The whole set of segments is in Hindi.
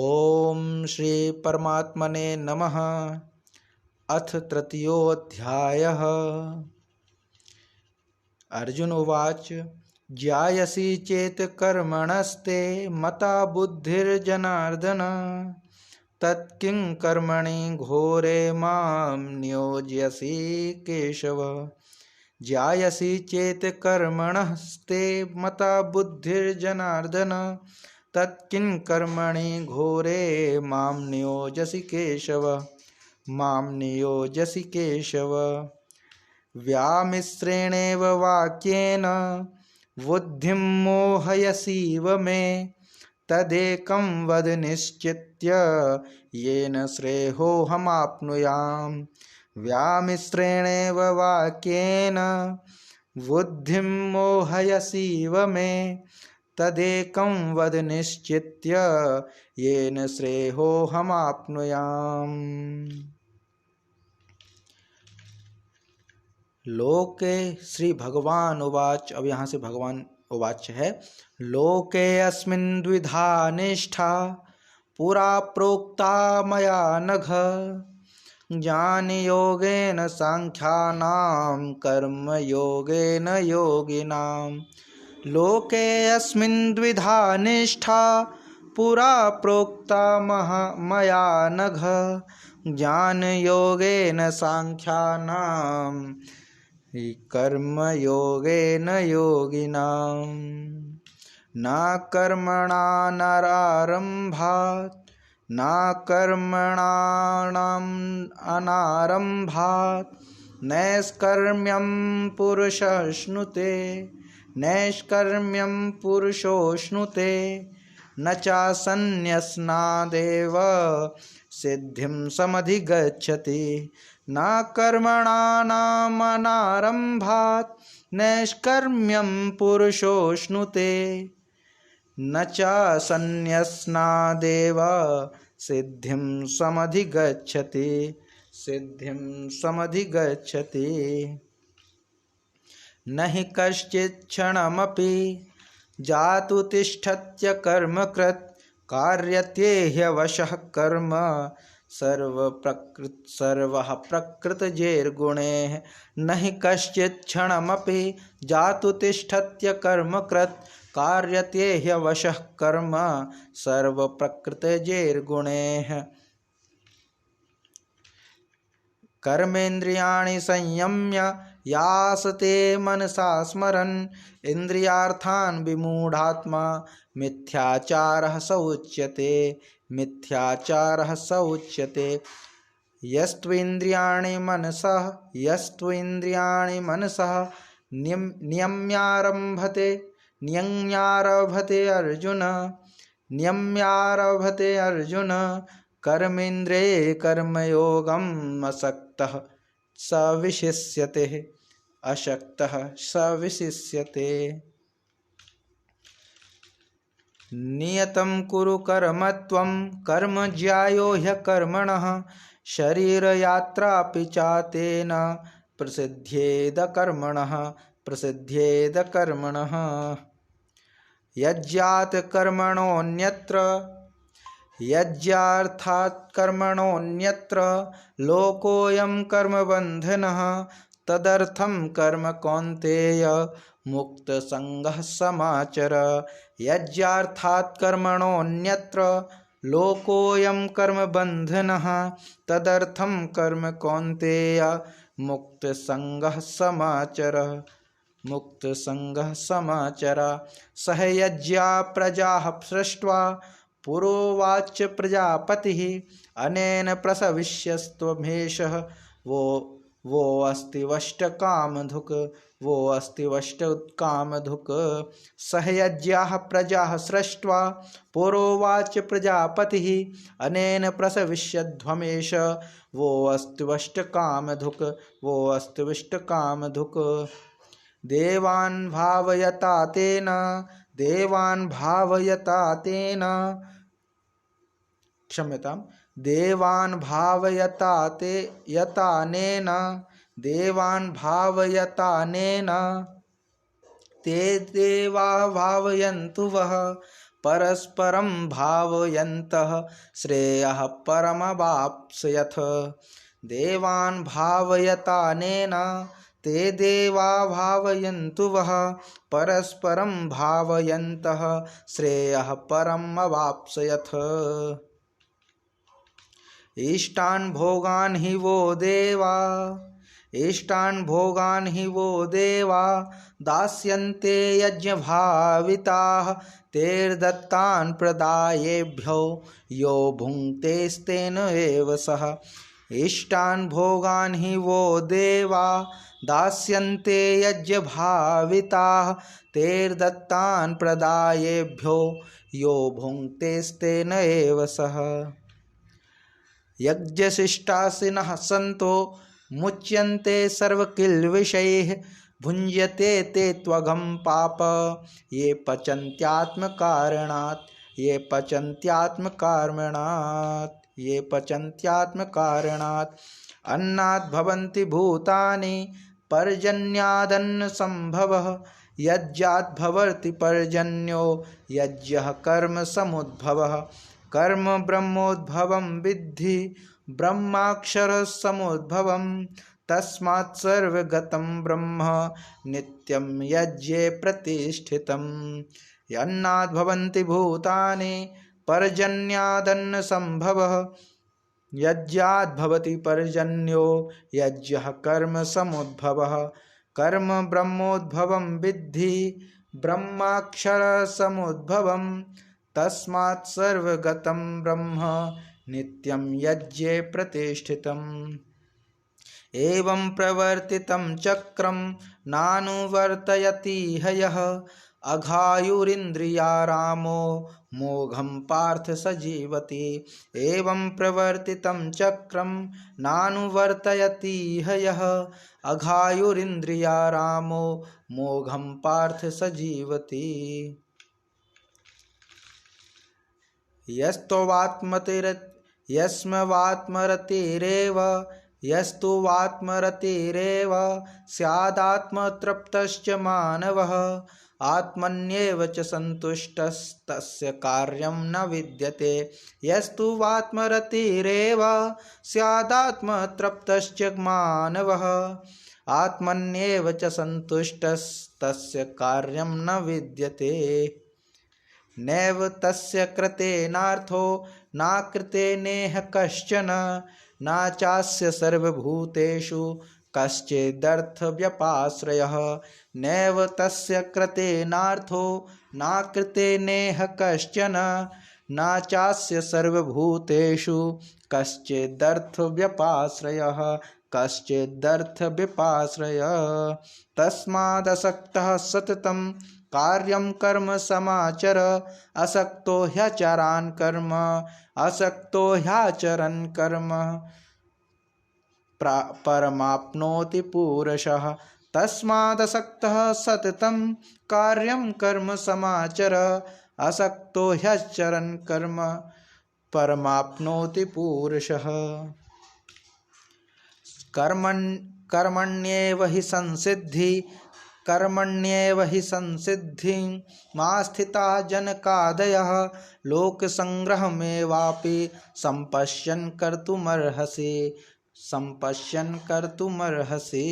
ओम श्री परमात्मने नमः। अथ तृतीयोऽध्यायः। अर्जुन उवाच ज्यायसि चेत् कर्मणस्ते मता बुद्धिर्जनार्दन तत्किं कर्मणि घोरे मां नियोज्यसि केशव। ज्यायसि चेत् कर्मणस्ते मता बुद्धिर्जनार्दन तत्किं कर्मणि घोरे मां नियोजसि केशव। मां नियोजसि केशव। व्यामिश्रेणेव वाक्येन बुद्धिं मोहयसीव मे तदेकं वद निश्चित्य येन श्रेयोऽहमाप्नुयाम्। व्यामिश्रेणेव वाक्येन बुद्धिं मोहयसीव मे तदेकं वद निश्चित्य येन श्रेयोऽहमाप्नुयाम्। लोके श्री भगवान उवाच। अब यहाँ से भगवान उवाच है। लोके अस्मिन् द्विधा निष्ठा पुरा प्रोक्ता मया नघ ज्ञानयोगेन सांख्यानां कर्मयोगेन योगिनां। लोके अस्मिन् द्विधा निष्ठा पुरा प्रोक्ता मया नघ ज्ञानयोगेन सांख्यानां कर्मयोगेन योगिनां। न कर्मणा नरारम्भात् न कर्मणाम् अनारम्भात् नैष्कर्म्यं पुरुषश्नुते नैष्कर्म्यं पुरुषोऽश्नुते न चासन्न्यस्नादेव सिद्धिं समधिगच्छति। न कर्मणामनारम्भात् नैष्कर्म्यं पुरुषोऽश्नुते न चासन्न्यस्नादेव सिद्धिं समधिगच्छति। सिद्धिं समधिगच्छति। न हि कश्चित् क्षणमपि जातु तिष्ठत्य कर्मकृत् कार्यते ह्यवशः कर्म सर्वः प्रकृतिजैर्गुणैः। न हि कश्चित् क्षणमपि जातु तिष्ठत्य कर्मकृत् कार्यते ह्यवशः कर्म सर्वप्रकृतिजैर्गुणैः। कर्मेन्द्रियाणि संयम्य यासते मनसा स्मरन् इन्द्रियार्थान् विमूढात्मा मिथ्याचारः स उच्यते। मिथ्याचारः स उच्यते। यस्त्विन्द्रियाणि मनसः नियम्यारभते अर्जुन कर्मेन्द्रिये कर्मयोगम् असक्तः स विशिष्यते। अशक्तः स विशिष्यते। नियतं कुरु कर्म त्वं कर्म ज्यायो ह्यकर्मणः शरीरयात्रापि चातेन प्रसिद्ध्येद कर्मणः। यज्ञात् कर्मणोऽन्यत्र लोकोऽयं कर्मबन्धनः तदर्थं कर्म कौन्तेय मुक्तसङ्गः समाचर। यज्ञार्थात् कर्मणोऽन्यत्र लोकोऽयं कर्मबन्धनः तदर्थं कर्म कौन्तेय मुक्तसङ्गः समाचर। सह यज्ञा प्रजाः सृष्ट्वा पुरोवाच प्रजापतिः अनेन प्रसविष्यस्त्वमेषः वो अस्ति वष्टकामधुक्। सह यज्ञाः प्रजाः सृष्ट्वा पुरोवाच प्रजापतिः अनेन प्रसविष्यध्वमेष वो अस्ति वष्टकामधुक्। देवान् भावयता तेन ते देवा भावयन्तु वः परस्परं भावयन्तः श्रेयः परमवाप्स्यथ। देवान् भावयतानेन ते देवा भावयन्तु वः परस्परं भावयन्तः श्रेयः परमवाप्स्यथ। इष्टान् भोगान् हि वो देवा दास्यन्ते यज्ञभाविताः तेर्दत्तान् प्रदायेभ्यो यो भुङ्क्तेस्तेन एव सः। इष्टान् भोगान् हि वो देवा दास्यन्ते यज्ञभाविताः तेर्दत्तान् प्रदायेभ्यो यो भुङ्क्तेस्तेन एव सः। यज्ञशिष्टासिनः सन्तो मुच्यन्ते सर्वकिल्बिषैः भुञ्जते ते त्वघं पाप ये पचन्त्यात्मकारणात्। अन्नात् भवन्ति भूतानि पर्जन्यादन्न संभवः यज्ञात् भवति पर्जन्यो यज्ञः कर्म समुद्भवः। कर्म ब्रह्मोद्भवं विद्धि ब्रह्माक्षर समुद्भवं तस्मात् सर्वगतं ब्रह्म नित्यं यज्ञे प्रतिष्ठितम्। अन्नात् भवन्ति भूतानि पर्जन्यादन्न संभवः यज्ञात् भवति पर्जन्यो यज्ञः कर्म समुद्भवः। कर्म ब्रह्मोद्भवं विद्धि ब्रह्माक्षर समुद्भवं तस्मात् सर्वगतं ब्रह्म नित्यं यज्ञे प्रतिष्ठितम्। एवं प्रवर्तितं चक्रं नानुवर्तयति यः अघायुरिन्द्रियारामो मोघं पार्थ स जीवति। एवं प्रवर्तितं चक्रं नानुवर्तयति यः अघायुरिन्द्रियारामो मोघं पार्थ स जीवति। यस्तु वात्मरतिरेव स्यादात्मतृप्तश्च मानवः आत्मन्येव च सन्तुष्टस्तस्य कार्यं न विद्यते। यस्तु वात्मरतिरेव स्यादात्मतृप्तश्च मानवः आत्मन्येव च सन्तुष्टस्तस्य कार्यं न विद्यते। नैव तस्य कृतेनार्थो नाकृतेनेह कश्चन न चास्य सर्वभूतेषु कश्चिदर्थव्यपाश्रयः। नैव तस्य कृतेनार्थो नाकृतेनेह कश्चन न चास्य सर्वभूतेषु कश्चिदर्थव्यपाश्रयः। तस्मादसक्तः सततं कार्यं कर्म समाचर असक्तो ह्याचरन् कर्म परमाप्नोति पूरशः। तस्मादसक्तः सततं कार्यं कर्म समाचर असक्तो ह्याचरन् कर्म परमाप्नोति पूरशः। कर्मण्येव हि संसिद्धिं मा स्थिता जनकादयः लोकसंग्रहमेवापि सम्पश्यन् कर्तुमर्हसि।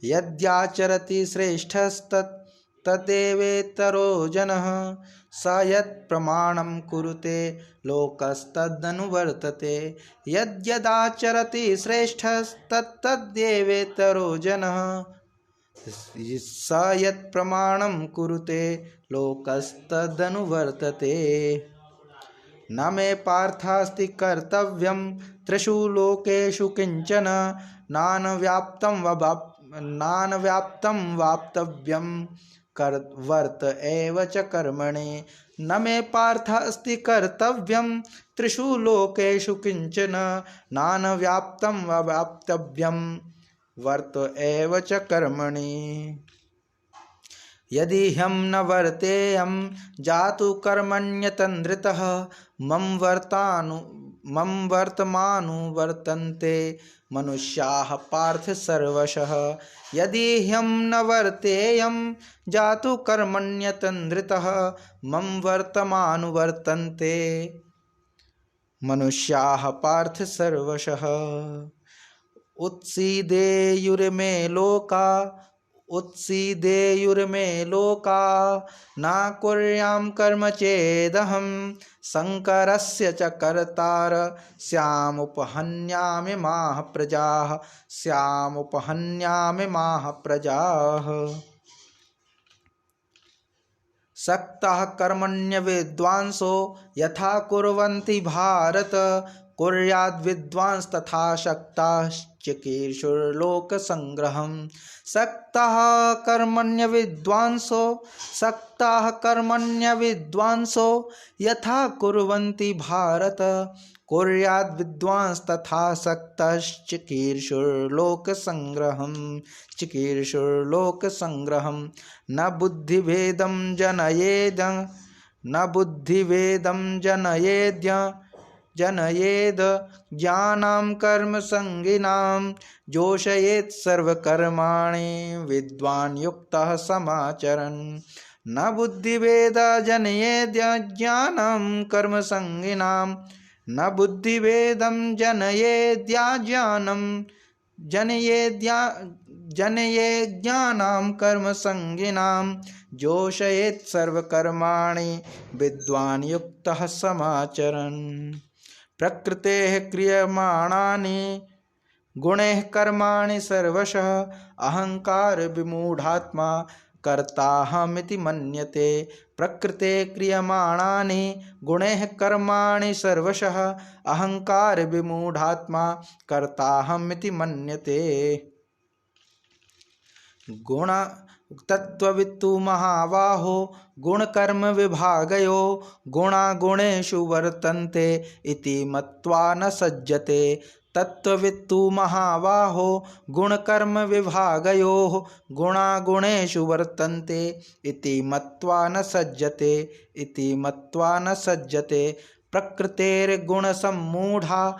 यद्याचरति श्रेष्ठस्तदेवेतरो जनः स यत्प्रमाणं कुरुते लोकस्तदनुवर्तते। यद्यदाचरति श्रेष्ठस्तदेवेतरो जनः स यत्प्रमाणं कुरुते लोकस्तदनुवर्तते। न मे पार्थास्ति कर्तव्यं त्रिषु लोकेषु किंचन नानव्याप्तं वाप्तव्यं वर्त एव च कर्मणि। न मे पार्थास्ति कर्तव्यं त्रिषु लोकेषु किंचन नानव्याप्तं वाप्तव्यं वर्त एव च कर्मणि। यदि ह्यं न वर्तेयं जातु कर्मण्यतन्द्रितः मम वर्तमानुवर्तन्ते मनुष्याः पार्थ सर्वशः। यदि ह्यं न वर्तेयं जातु कर्मण्यतन्द्रितः मम वर्तमानुवर्तन्ते मनुष्याः पार्थ सर्वशः। उत्सीदेयुर्मे लोका उत्सीदेयुर्मे लोका न कुर्यां कर्म चेदहं शङ्करस्य च कर्तार स्यामुपहन्यामिमाः प्रजाः स्यामुपहन्यामिमाः प्रजाः। सक्तः कर्मण्य विद्वांसो यथा कुर्वन्ति भारत कुर्याद् विद्वांस तथा शक्ताश्चिकीर्षुर्लोक संग्रहम्। सक्तः कर्मण्य विद्वांसो यथा कुर्वन्ति भारत कुर्याद् विद्वांस तथा शक्तश्चिकीर्षुर्लोक संग्रहम्। न बुद्धिभेदं जनयेद ज्ञानं कर्म संगिनां जोषयेत् सर्वकर्माणि विद्वान् युक्तः समाचरन्। न बुद्धिभेद जनयेद ज्ञानं कर्म संगिनां न बुद्धिभेदं जनयेद् ज्ञानं कर्म संगिनां जोषयेत् सर्वकर्माणि विद्वान् युक्तः समाचरन्। प्रकृतेः क्रियमाणानि गुणैः कर्माणि सर्वशः अहंकार विमूढात्मा कर्ताहमिति मन्यते। प्रकृते क्रियमाणानि गुणैः कर्माणि सर्वशः अहंकार विमूढात्मा कर्ताहमिति मन्यते। गुण तत्त्ववित्तु महाबाहो गुणकर्म विभागयो गुणागुणेषु वर्तन्ते इति मत्वा न सज्जते। तत्त्ववित्तु महाबाहो गुणकर्म विभागयोः गुणागुणेषु वर्तन्ते इति मत्वा न सज्जते। प्रकृतेर्गुणसम्मूढा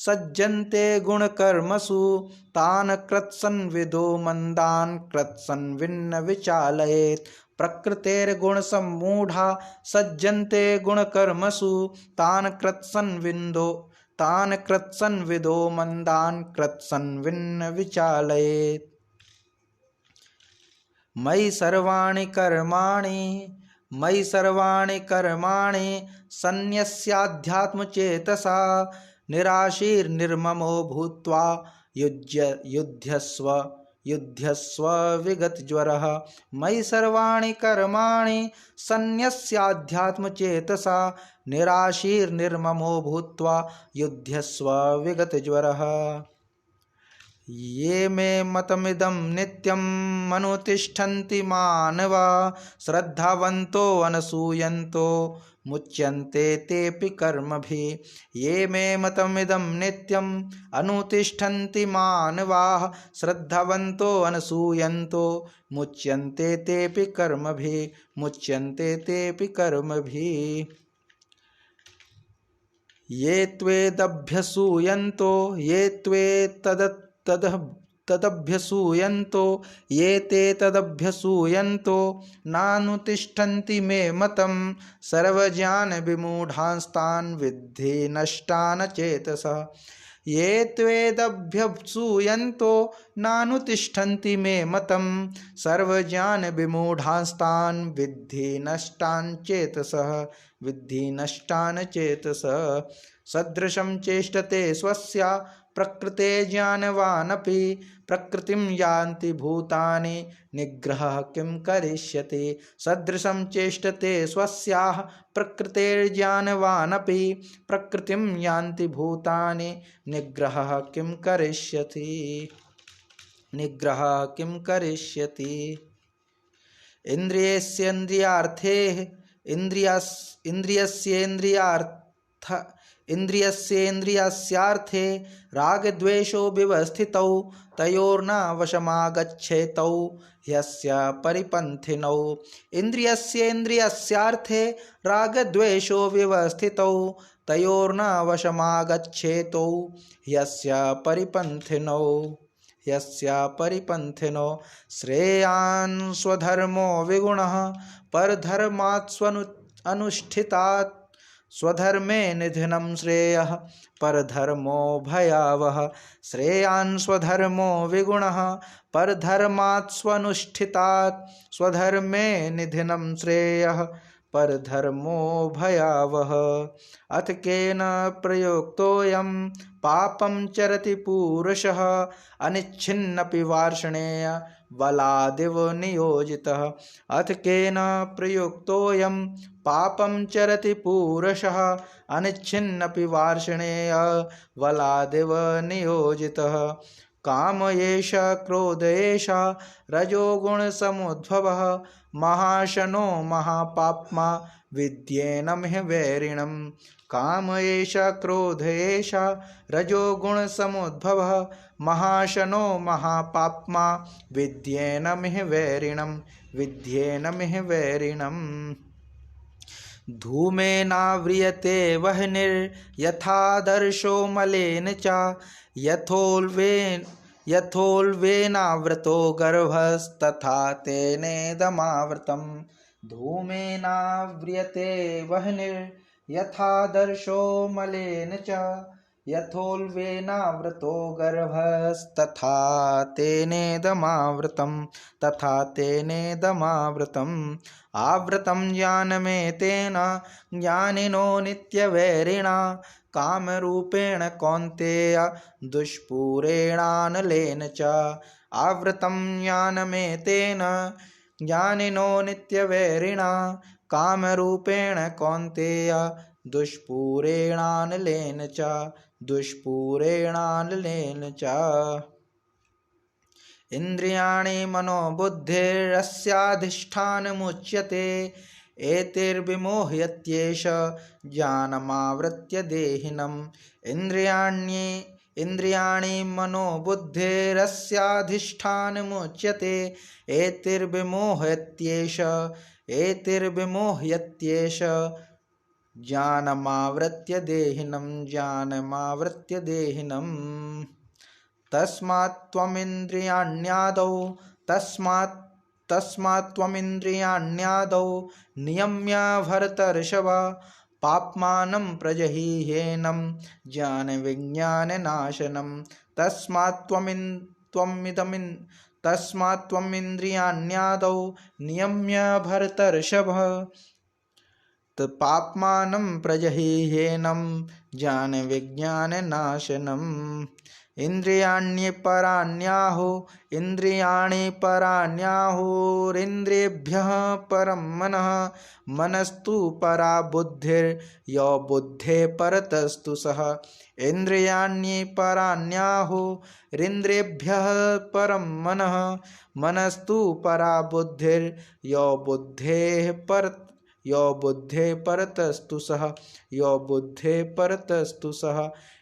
सज्जन्ते गुणकर्मसु तान् कृत्सन्विदो मन्दान् कृत्सन्विन्न विचालयेत्। प्रकृतेर्गुणसम्मूढा सज्जन्ते गुणकर्मसु तान् कृत्सन्विदो मन्दान् कृत्सन्विन्न विचालयेत्। मयि सर्वाणि कर्माणि सन्न्यस्याध्यात्मचेतसा निराशीर्निर्ममो भूत्वा युध्यस्व विगतज्वरः। मयि सर्वाणि कर्माणि सन्न्यस्याध्यात्मचेतसा निराशीर्निर्ममो भूत्वा युध्यस्व विगतज्वरः। ये मे मतमिदं नित्यम् अनुतिष्ठन्ति मानवा श्रद्धावन्तो अनसूयन्तो मुच्यन्ते तेऽपि कर्मभिः। ये मे मतमिदं नित्यम् अनुतिष्ठन्ति मानवाः श्रद्धावन्तो अनसूयन्तो मुच्यन्ते तेऽपि कर्मभिः। ये ते तदभ्यसूयन्तो नानुतिष्ठन्ति मे मतं सर्वज्ञानविमूढांस्तान् विद्धि नष्टान् चेतसः। ये त्वेदभ्यसूयन्तो नानुतिष्ठन्ति मे मतं सर्वज्ञानविमूढांस्तान् विद्धि नष्टान् चेतसः। सदृशं चेष्टते स्वस्य प्रकृते ज्ञानवानपि प्रकृतिं यान्ति भूतानि निग्रहः किं करिष्यति। सदृशं चेष्टते स्वस्याः प्रकृतेर्ज्ञानवानपि प्रकृतिं यान्ति भूतानि निग्रहः किं करिष्यति। इन्द्रियस्येन्द्रियस्यार्थे रागद्वेषो विवस्थितौ तयोर्न वशमागच्छेतौ ह्यस्य परिपन्थिनौ। इन्द्रियस्येन्द्रियस्यार्थे रागद्वेषो विवस्थितौ तयोर्न वशमागच्छेतौ ह्यस्य परिपन्थिनौ। श्रेयान् स्वधर्मो विगुणः परधर्मात् अनुष्ठितात् स्वधर्मे निधनं श्रेयः परधर्मो भयावह। श्रेयान् स्वधर्मो विगुणः परधर्मात् स्वनुष्ठितात् स्वधर्मे निधनं श्रेयः परधर्मो भयावह। अथ केन प्रयुक्तोऽयं पापं चरति पूरुषः अनिच्छिन्नपि वार्ष्णेय बलादिव नियोजितः। अथ केन प्रयुक्तोऽयं पापं चरति पूरुषः अनिच्छिन्नपि वार्ष्णेय बलादिव नियोजितः। काम एष क्रोध एष रजोगुणसमुद्भवः महाशनो महापाप्मा विद्येनमिह वैरिणम्। काम एष क्रोध एष रजोगुणसमुद्भवः महाशनो महापाप्मा विद्येनमिह वैरिणम्। धूमेनाव्रियते वह्निर्यथादर्शो मलेन च यथोल्बेनावृतो गर्भस्तथा तेनेदमावृतम्। धूमेनाव्रियते वह्निर्यथादर्शो मलेन च यथोल्बेनावृतो गर्भस्तथा तेनेदमावृतम्। आवृतं ज्ञानमेतेन ज्ञानिनो नित्यवैरिणा कामरूपेण कौन्तेय दुष्पूरेणानलेन च। आवृतं ज्ञानमेतेन ज्ञानिनो नित्यवैरिणा कामरूपेण कौन्तेय दुष्पूरेणानलेन च। इन्द्रियाणि मनोबुद्धिरस्याधिष्ठानमुच्यते एतैर्विमोह्यत्येष ज्ञानमावृत्य देहिनम्। इन्द्रियाणि मनोबुद्धिरस्याधिष्ठानमुच्यते एतैर्विमोह्यत्येष ज्ञानमावृत्य देहिनम्। तस्मात् त्वमिन्द्रियाण्यादौ नियम्य भरतर्षभ पाप्मानं प्रजहीह्येनं ज्ञानविज्ञाननाशनम्। तस्मात् त्वमिन्द्रियाण्यादौ नियम्य भरतर्षभ पाप्मानं प्रजहीह्येनं ज्ञानविज्ञाननाशनम्। इन्द्रियाणि पराण्याहुरिन्द्रियेभ्यः परं मनः मनस्तु परा बुद्धिर्यो बुद्धेः परतस्तु सः। इन्द्रियाणि पराण्याहुरिन्द्रियेभ्यः परं मनः मनस्तु परा बुद्धिर्यो बुद्धेः परतस्तु सः।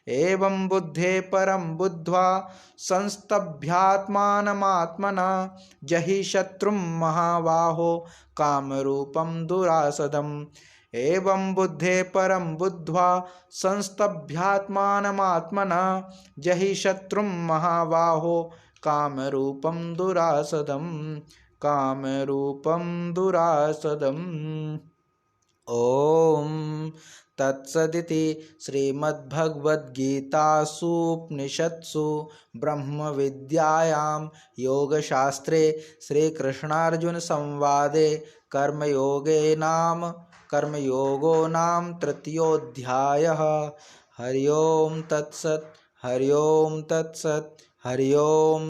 एवं बुद्धे परं बुद्ध्वा संस्तभ्यात्मानमात्मना जहि शत्रुं महाबाहो कामरूपं दुरासदम्। एवं बुद्धे परं बुद्ध्वा संस्तभ्यात्मानमात्मना जहि शत्रुं महाबाहो कामरूपं दुरासदम्। ॐ तत्सदिति श्रीमद्भगवद्गीतासूपनिषत्सु ब्रह्मविद्यायां योगशास्त्रे श्रीकृष्णार्जुनसंवादे कर्मयोगो नाम तृतीयोऽध्यायः। हरि ओं तत्सत्। हरि ओं तत्सत्। हरि ओं।